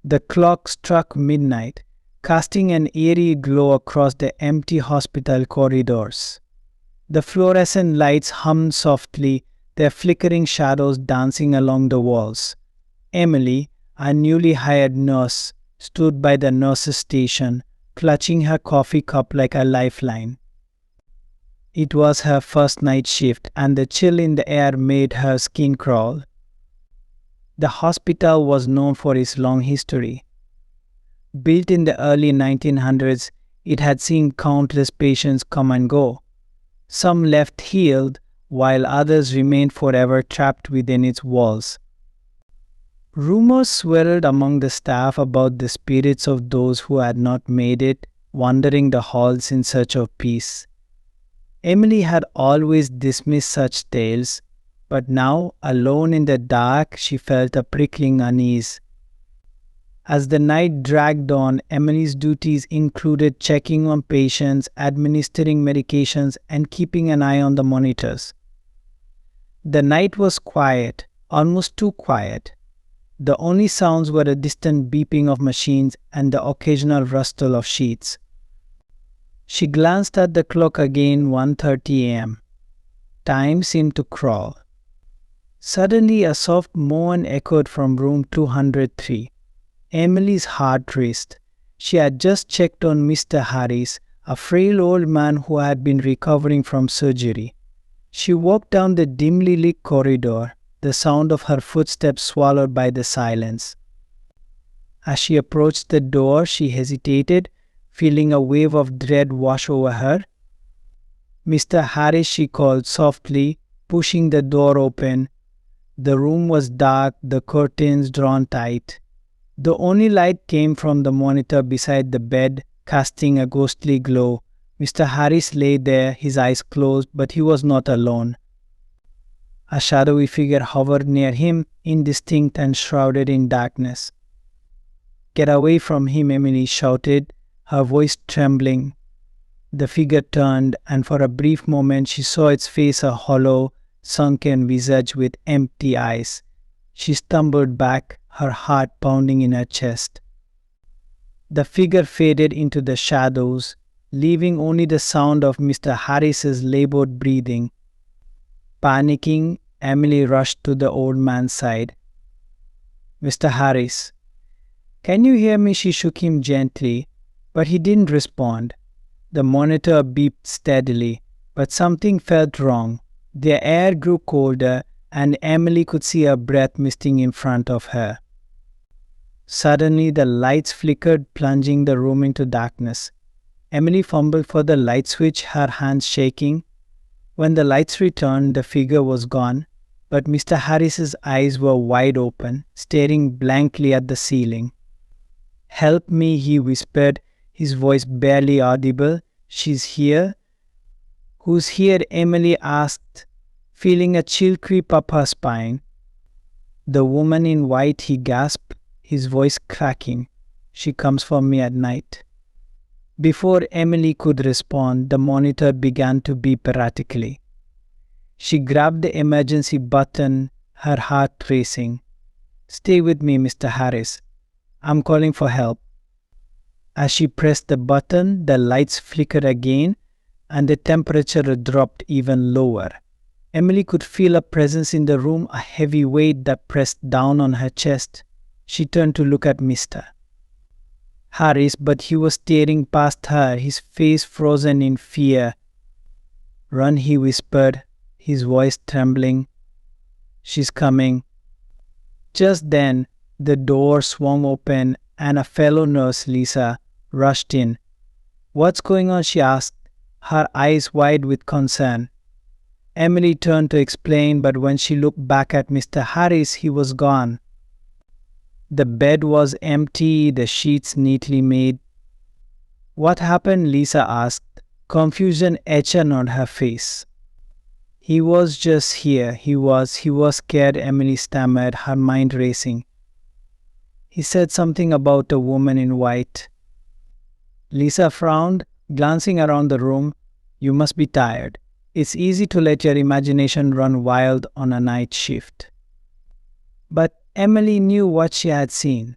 The clock struck midnight, casting an eerie glow across the empty hospital corridors. The fluorescent lights hummed softly, their flickering shadows dancing along the walls. Emily, a newly hired nurse, stood by the nurse's station, clutching her coffee cup like a lifeline. It was her first night shift, and the chill in the air made her skin crawl. The hospital was known for its long history. Built in the early 1900s, it had seen countless patients come and go. Some left healed, while others remained forever trapped within its walls. Rumors swirled among the staff about the spirits of those who had not made it, wandering the halls in search of peace. Emily had always dismissed such tales, but now, alone in the dark, she felt a prickling unease. As the night dragged on, Emily's duties included checking on patients, administering medications, and keeping an eye on the monitors. The night was quiet, almost too quiet. The only sounds were a distant beeping of machines and the occasional rustle of sheets. She glanced at the clock again, 1:30 a.m. Time seemed to crawl. Suddenly, a soft moan echoed from room 203. Emily's heart raced. She had just checked on Mr. Harris, a frail old man who had been recovering from surgery. She walked down the dimly lit corridor, the sound of her footsteps swallowed by the silence. As she approached the door, she hesitated, feeling a wave of dread wash over her. "Mr. Harris," she called softly, pushing the door open. The room was dark, the curtains drawn tight. The only light came from the monitor beside the bed, casting a ghostly glow. Mr. Harris lay there, his eyes closed, but he was not alone. A shadowy figure hovered near him, indistinct and shrouded in darkness. "Get away from him," Emily shouted, her voice trembling. The figure turned, and for a brief moment she saw its face, a hollow, sunken visage with empty eyes. She stumbled back, her heart pounding in her chest. The figure faded into the shadows, leaving only the sound of Mr. Harris's labored breathing. Panicking, Emily rushed to the old man's side. "Mr. Harris, can you hear me?" She shook him gently, but he didn't respond. The monitor beeped steadily, but something felt wrong. The air grew colder, and Emily could see her breath misting in front of her. Suddenly, the lights flickered, plunging the room into darkness. Emily fumbled for the light switch, her hands shaking. When the lights returned, the figure was gone, but Mr. Harris's eyes were wide open, staring blankly at the ceiling. "Help me," he whispered, his voice barely audible. "She's here." "Who's here?" Emily asked, feeling a chill creep up her spine. "The woman in white," he gasped, his voice cracking. "She comes for me at night." Before Emily could respond, the monitor began to beep erratically. She grabbed the emergency button, her heart racing. "Stay with me, Mr. Harris. I'm calling for help." As she pressed the button, the lights flickered again, and the temperature dropped even lower. Emily could feel a presence in the room, a heavy weight that pressed down on her chest. She turned to look at Mr. Harris, but he was staring past her, his face frozen in fear. "Run," he whispered, his voice trembling. "She's coming." Just then, the door swung open, and a fellow nurse, Lisa, rushed in. "What's going on?" she asked, her eyes wide with concern. Emily turned to explain, but when she looked back at Mr. Harris, he was gone. The bed was empty, the sheets neatly made. "What happened?" Lisa asked, confusion etched on her face. "He was just here. He was scared," Emily stammered, her mind racing. "He said something about a woman in white." Lisa frowned, glancing around the room. "You must be tired. It's easy to let your imagination run wild on a night shift." But Emily knew what she had seen.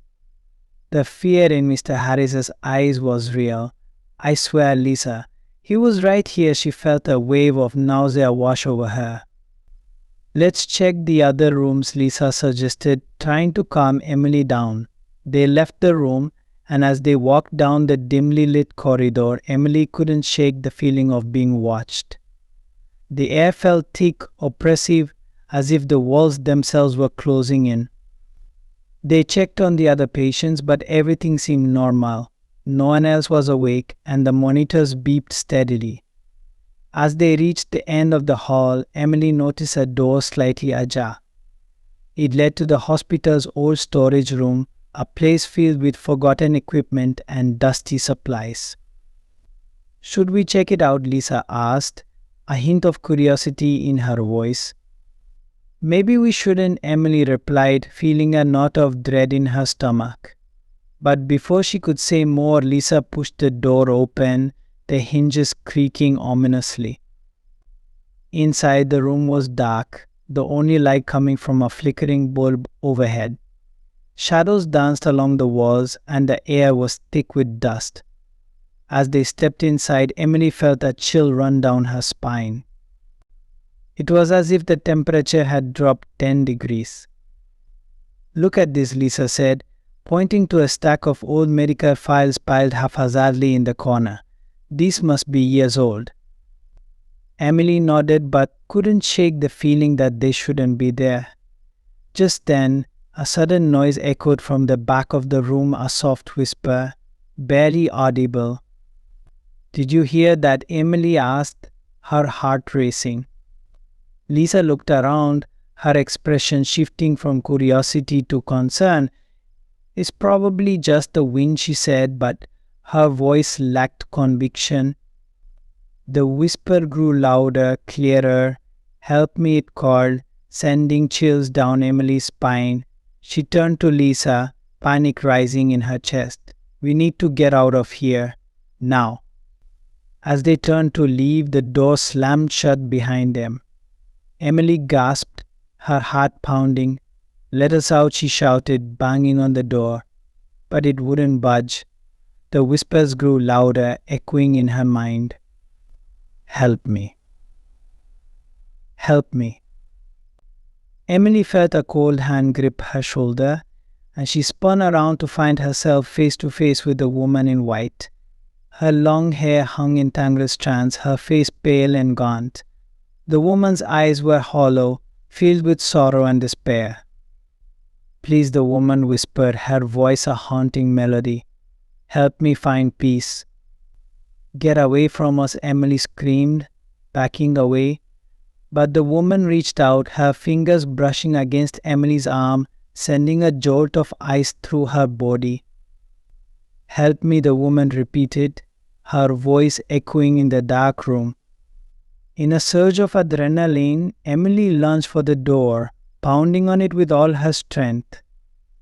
The fear in Mr. Harris's eyes was real. I swear, Lisa, he was right here. She felt a wave of nausea wash over her. Let's check the other rooms, Lisa suggested, trying to calm Emily down. They left the room, and as they walked down the dimly lit corridor, Emily couldn't shake the feeling of being watched. The air felt thick, oppressive, as if the walls themselves were closing in. They checked on the other patients, but everything seemed normal. No one else was awake, and the monitors beeped steadily. As they reached the end of the hall, Emily noticed a door slightly ajar. It led to the hospital's old storage room, a place filled with forgotten equipment and dusty supplies. "Should we check it out?" Lisa asked, a hint of curiosity in her voice. "Maybe we shouldn't," Emily replied, feeling a knot of dread in her stomach. But before she could say more, Lisa pushed the door open, the hinges creaking ominously. Inside, the room was dark, the only light coming from a flickering bulb overhead. Shadows danced along the walls, and the air was thick with dust. As they stepped inside, Emily felt a chill run down her spine. It was as if the temperature had dropped 10 degrees. "Look at this," Lisa said, pointing to a stack of old medical files piled haphazardly in the corner. "These must be years old." Emily nodded but couldn't shake the feeling that they shouldn't be there. Just then, a sudden noise echoed from the back of the room, a soft whisper, barely audible. "Did you hear that?" Emily asked, her heart racing. Lisa looked around, her expression shifting from curiosity to concern. "It's probably just the wind," she said, but her voice lacked conviction. The whisper grew louder, clearer. "Help me," it called, sending chills down Emily's spine. She turned to Lisa, panic rising in her chest. "We need to get out of here. Now." As they turned to leave, the door slammed shut behind them. Emily gasped, her heart pounding. "Let us out," she shouted, banging on the door. But it wouldn't budge. The whispers grew louder, echoing in her mind. "Help me. Help me." Emily felt a cold hand grip her shoulder, and she spun around to find herself face to face with the woman in white. Her long hair hung in tangled strands, her face pale and gaunt. The woman's eyes were hollow, filled with sorrow and despair. "Please," the woman whispered, her voice a haunting melody. "Help me find peace." "Get away from us," Emily screamed, backing away. But the woman reached out, her fingers brushing against Emily's arm, sending a jolt of ice through her body. "Help me," the woman repeated, her voice echoing in the dark room. In a surge of adrenaline, Emily lunged for the door, pounding on it with all her strength.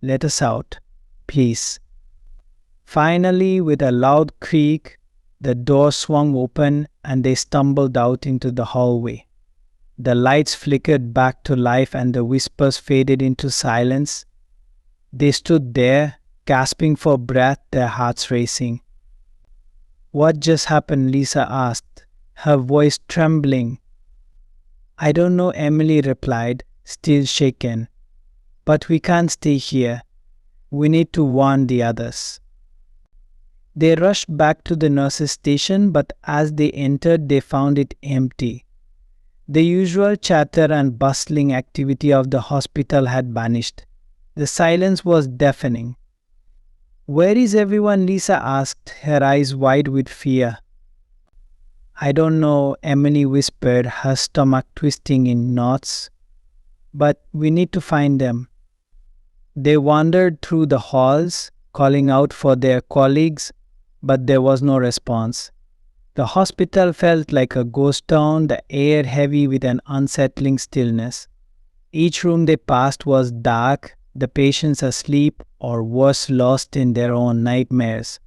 "Let us out, please." Finally, with a loud creak, the door swung open and they stumbled out into the hallway. The lights flickered back to life and the whispers faded into silence. They stood there, gasping for breath, their hearts racing. "What just happened?" Lisa asked, her voice trembling. "I don't know," Emily replied, still shaken. "But we can't stay here. We need to warn the others." They rushed back to the nurse's station, but as they entered, they found it empty. The usual chatter and bustling activity of the hospital had vanished. The silence was deafening. "Where is everyone?" Lisa asked, her eyes wide with fear. "I don't know," Emily whispered, her stomach twisting in knots. "But we need to find them." They wandered through the halls, calling out for their colleagues, but there was no response. The hospital felt like a ghost town, the air heavy with an unsettling stillness. Each room they passed was dark, the patients asleep or worse, lost in their own nightmares.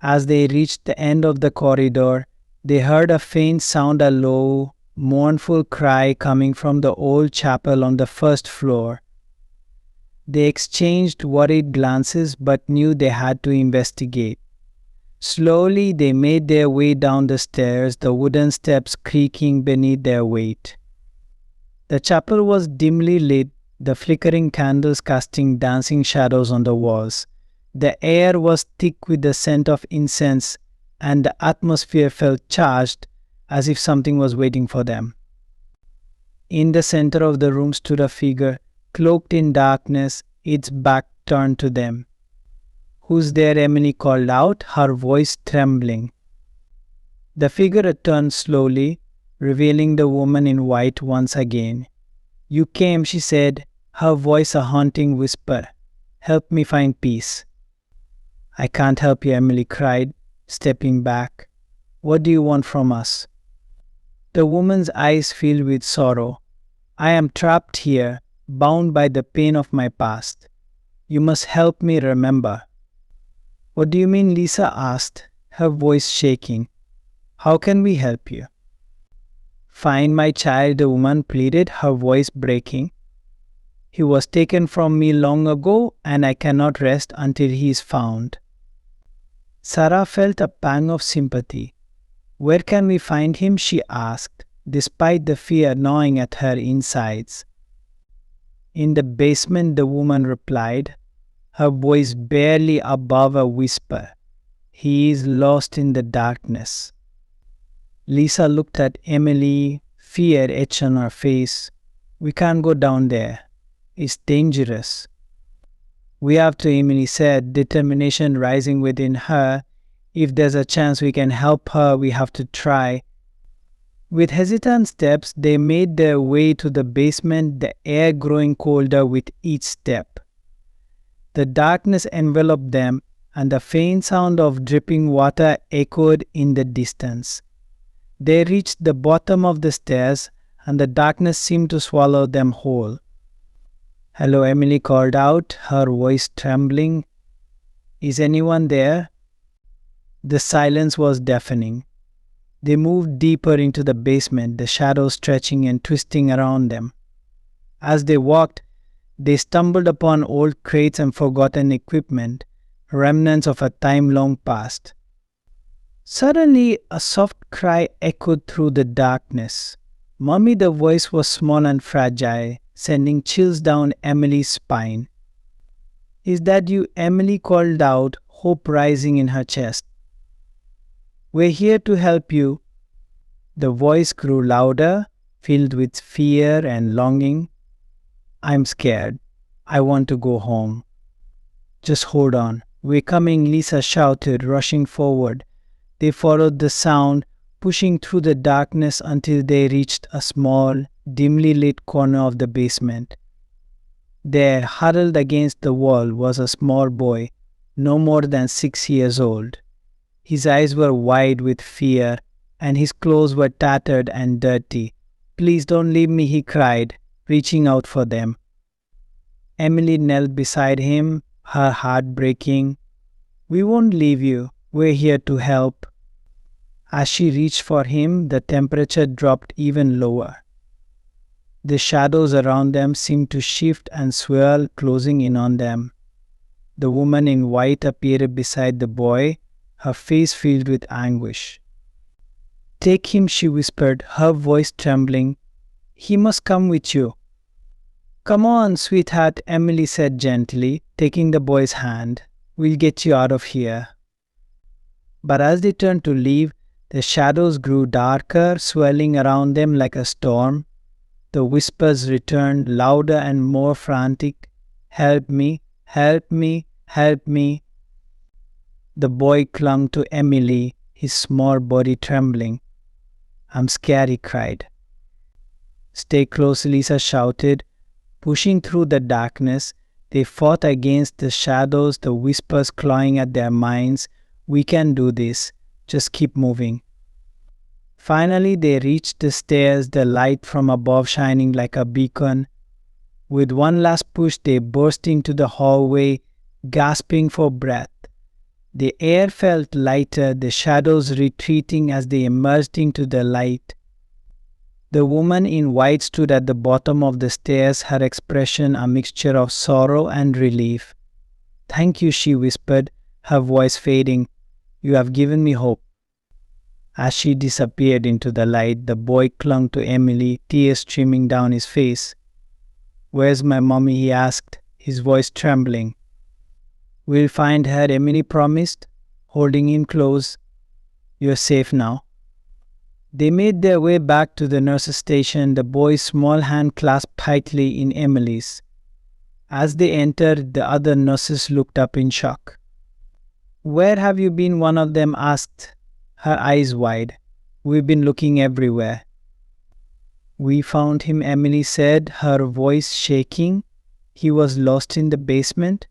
As they reached the end of the corridor, they heard a faint sound, a low, mournful cry coming from the old chapel on the first floor. They exchanged worried glances but knew they had to investigate. Slowly, they made their way down the stairs, the wooden steps creaking beneath their weight. The chapel was dimly lit, the flickering candles casting dancing shadows on the walls. The air was thick with the scent of incense, and the atmosphere felt charged, as if something was waiting for them. In the center of the room stood a figure, cloaked in darkness, its back turned to them. "Who's there?" Emily called out, her voice trembling. The figure turned slowly, revealing the woman in white once again. "You came," she said, her voice a haunting whisper. "Help me find peace." "I can't help you," Emily cried, stepping back. "What do you want from us?" The woman's eyes filled with sorrow. "I am trapped here, bound by the pain of my past. You must help me remember." "What do you mean?" Lisa asked, her voice shaking. "How can we help you?" "Find my child," the woman pleaded, her voice breaking. "He was taken from me long ago, and I cannot rest until he is found." Sarah felt a pang of sympathy. "Where can we find him?" she asked, despite the fear gnawing at her insides. "In the basement," the woman replied, her voice barely above a whisper. "He is lost in the darkness." Lisa looked at Emily, fear etched on her face. "We can't go down there. It's dangerous." "We have to," Emily said, determination rising within her. "If there's a chance we can help her, we have to try." With hesitant steps, they made their way to the basement, the air growing colder with each step. The darkness enveloped them, and the faint sound of dripping water echoed in the distance. They reached the bottom of the stairs, and the darkness seemed to swallow them whole. "Hello," Emily called out, her voice trembling. "Is anyone there?" The silence was deafening. They moved deeper into the basement, the shadows stretching and twisting around them. As they walked, they stumbled upon old crates and forgotten equipment, remnants of a time long past. Suddenly, a soft cry echoed through the darkness. "Mommy," the voice was small and fragile, sending chills down Emily's spine. "Is that you?" Emily called out, hope rising in her chest. "We're here to help you." The voice grew louder, filled with fear and longing. "I'm scared. I want to go home." "Just hold on. We're coming," Lisa shouted, rushing forward. They followed the sound, pushing through the darkness until they reached a small, dimly lit corner of the basement. There, huddled against the wall, was a small boy, no more than 6 years old. His eyes were wide with fear, and his clothes were tattered and dirty. "Please don't leave me," he cried, reaching out for them. Emily knelt beside him, her heart breaking. "We won't leave you. We're here to help." As she reached for him, the temperature dropped even lower. The shadows around them seemed to shift and swirl, closing in on them. The woman in white appeared beside the boy, her face filled with anguish. "Take him," she whispered, her voice trembling. "He must come with you." "Come on, sweetheart," Emily said gently, taking the boy's hand. "We'll get you out of here." But as they turned to leave, the shadows grew darker, swirling around them like a storm. The whispers returned, louder and more frantic. "Help me, help me, help me." The boy clung to Emily, his small body trembling. "I'm scared," he cried. "Stay close," Lisa shouted. Pushing through the darkness, they fought against the shadows, the whispers clawing at their minds. "We can do this. Just keep moving." Finally, they reached the stairs, the light from above shining like a beacon. With one last push, they burst into the hallway, gasping for breath. The air felt lighter, the shadows retreating as they emerged into the light. The woman in white stood at the bottom of the stairs, her expression a mixture of sorrow and relief. "Thank you," she whispered, her voice fading. "You have given me hope." As she disappeared into the light, the boy clung to Emily, tears streaming down his face. "Where's my mommy?" he asked, his voice trembling. "We'll find her," Emily promised, holding him close. "You're safe now." They made their way back to the nurse's station, the boy's small hand clasped tightly in Emily's. As they entered, the other nurses looked up in shock. "Where have you been?" one of them asked, her eyes wide. "We've been looking everywhere." "We found him," Emily said, her voice shaking. "He was lost in the basement."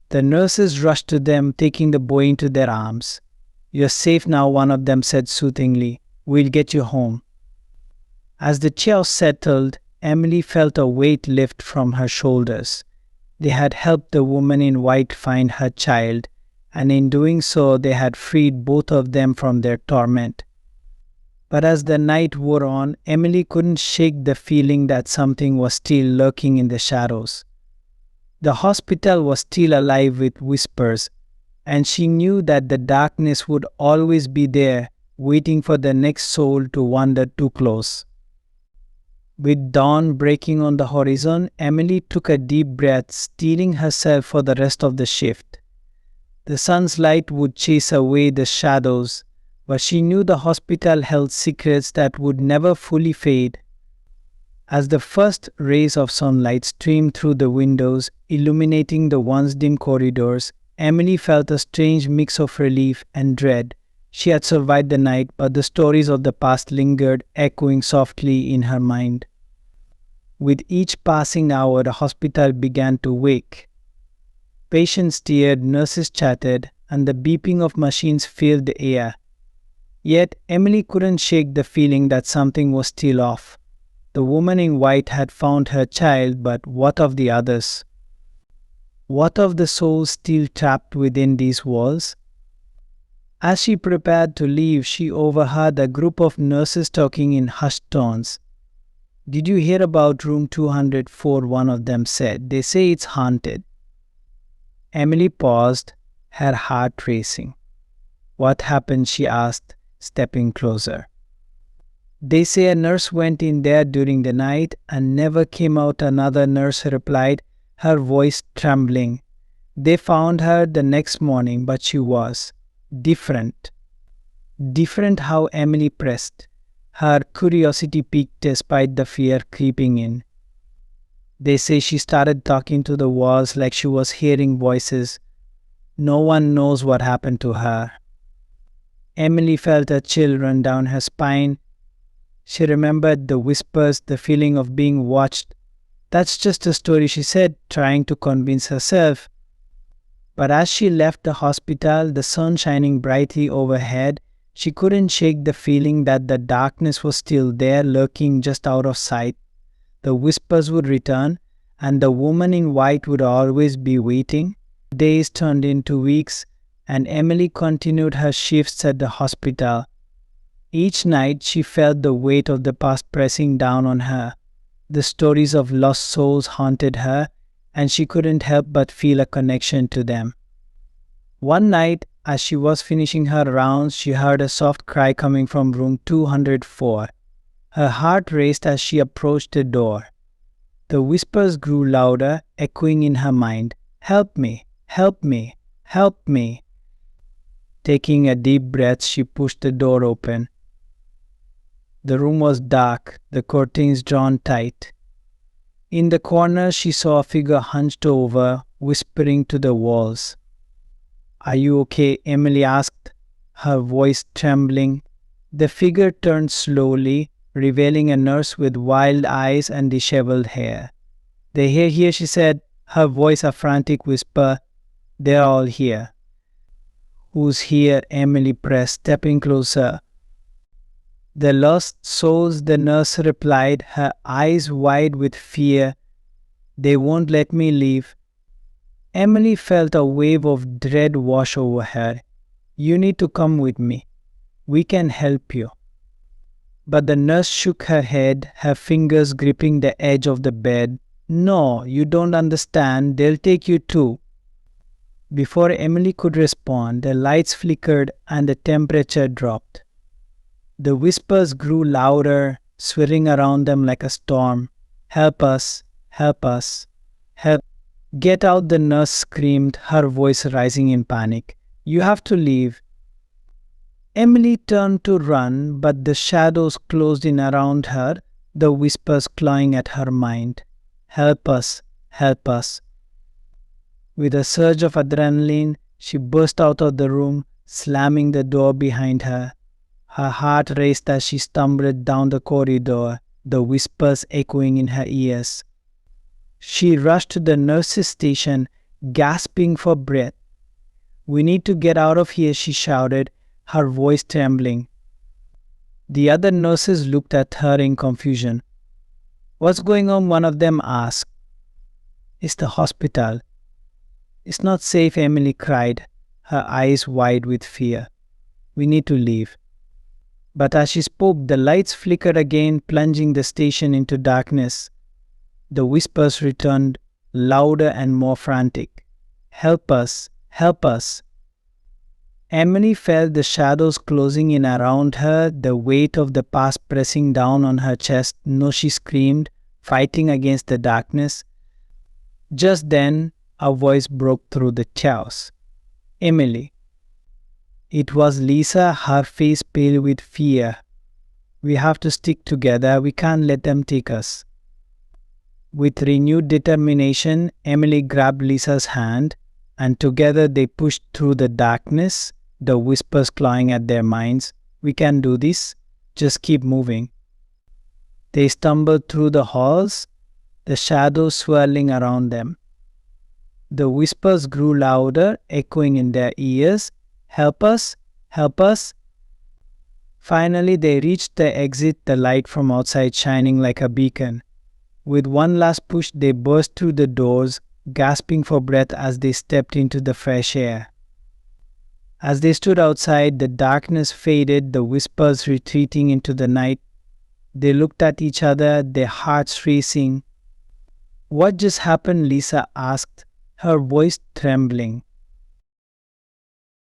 The nurses rushed to them, taking the boy into their arms. "You're safe now," one of them said soothingly. "We'll get you home." As the chaos settled, Emily felt a weight lift from her shoulders. They had helped the woman in white find her child, and in doing so they had freed both of them from their torment. But as the night wore on, Emily couldn't shake the feeling that something was still lurking in the shadows. The hospital was still alive with whispers, and she knew that the darkness would always be there, waiting for the next soul to wander too close. With dawn breaking on the horizon, Emily took a deep breath, steeling herself for the rest of the shift. The sun's light would chase away the shadows, but she knew the hospital held secrets that would never fully fade. As the first rays of sunlight streamed through the windows, illuminating the once dim corridors, Emily felt a strange mix of relief and dread. She had survived the night, but the stories of the past lingered, echoing softly in her mind. With each passing hour, the hospital began to wake. Patients stirred, nurses chatted, and the beeping of machines filled the air. Yet Emily couldn't shake the feeling that something was still off. The woman in white had found her child, but what of the others? What of the souls still trapped within these walls? As she prepared to leave, she overheard a group of nurses talking in hushed tones. "Did you hear about room 204? One of them said. "They say it's haunted." Emily paused, her heart racing. "What happened?" she asked, stepping closer. "They say a nurse went in there during the night and never came out," another nurse replied, her voice trembling. "They found her the next morning, but she was different." Different how? Emily pressed. Her curiosity peaked despite the fear creeping in. "They say she started talking to the walls like she was hearing voices. No one knows what happened to her." Emily felt a chill run down her spine. She remembered the whispers, the feeling of being watched. "That's just a story," she said, trying to convince herself. But as she left the hospital, the sun shining brightly overhead, she couldn't shake the feeling that the darkness was still there, lurking just out of sight. The whispers would return, and the woman in white would always be waiting. Days turned into weeks, and Emily continued her shifts at the hospital. Each night she felt the weight of the past pressing down on her. The stories of lost souls haunted her, and she couldn't help but feel a connection to them. One night, as she was finishing her rounds, she heard a soft cry coming from room 204. Her heart raced as she approached the door. The whispers grew louder, echoing in her mind. "Help me! Help me! Help me!" Taking a deep breath, she pushed the door open. The room was dark, the curtains drawn tight. In the corner, she saw a figure hunched over, whispering to the walls. "Are you okay?" Emily asked, her voice trembling. The figure turned slowly, revealing a nurse with wild eyes and disheveled hair. "They're here," she said, her voice a frantic whisper. "They're all here." "Who's here?" Emily pressed, stepping closer. "The lost souls," the nurse replied, her eyes wide with fear. "They won't let me leave." Emily felt a wave of dread wash over her. "You need to come with me. We can help you." But the nurse shook her head, her fingers gripping the edge of the bed. No, you don't understand. They'll take you too. Before Emily could respond, the lights flickered and the temperature dropped. The whispers grew louder, swirling around them like a storm. Help us, help us, help. Get out, the nurse screamed, her voice rising in panic. You have to leave. Emily turned to run, but the shadows closed in around her, the whispers clawing at her mind. Help us, help us. With a surge of adrenaline, she burst out of the room, slamming the door behind her. Her heart raced as she stumbled down the corridor, the whispers echoing in her ears. She rushed to the nurse's station, gasping for breath. We need to get out of here, she shouted, her voice trembling. The other nurses looked at her in confusion. What's going on? One of them asked. It's the hospital. It's not safe, Emily cried, her eyes wide with fear. We need to leave. But as she spoke, the lights flickered again, plunging the station into darkness. The whispers returned, louder and more frantic. Help us, help us. Emily felt the shadows closing in around her, the weight of the past pressing down on her chest. No, she screamed, fighting against the darkness. Just then, a voice broke through the chaos. Emily. It was Lisa, her face pale with fear. We have to stick together. We can't let them take us. With renewed determination, Emily grabbed Lisa's hand, and together they pushed through the darkness, the whispers clawing at their minds. We can do this. Just keep moving. They stumbled through the halls, the shadows swirling around them. The whispers grew louder, echoing in their ears. Help us! Help us! Finally, they reached the exit, the light from outside shining like a beacon. With one last push, they burst through the doors, gasping for breath as they stepped into the fresh air. As they stood outside, the darkness faded, the whispers retreating into the night. They looked at each other, their hearts racing. What just happened? Lisa asked, her voice trembling.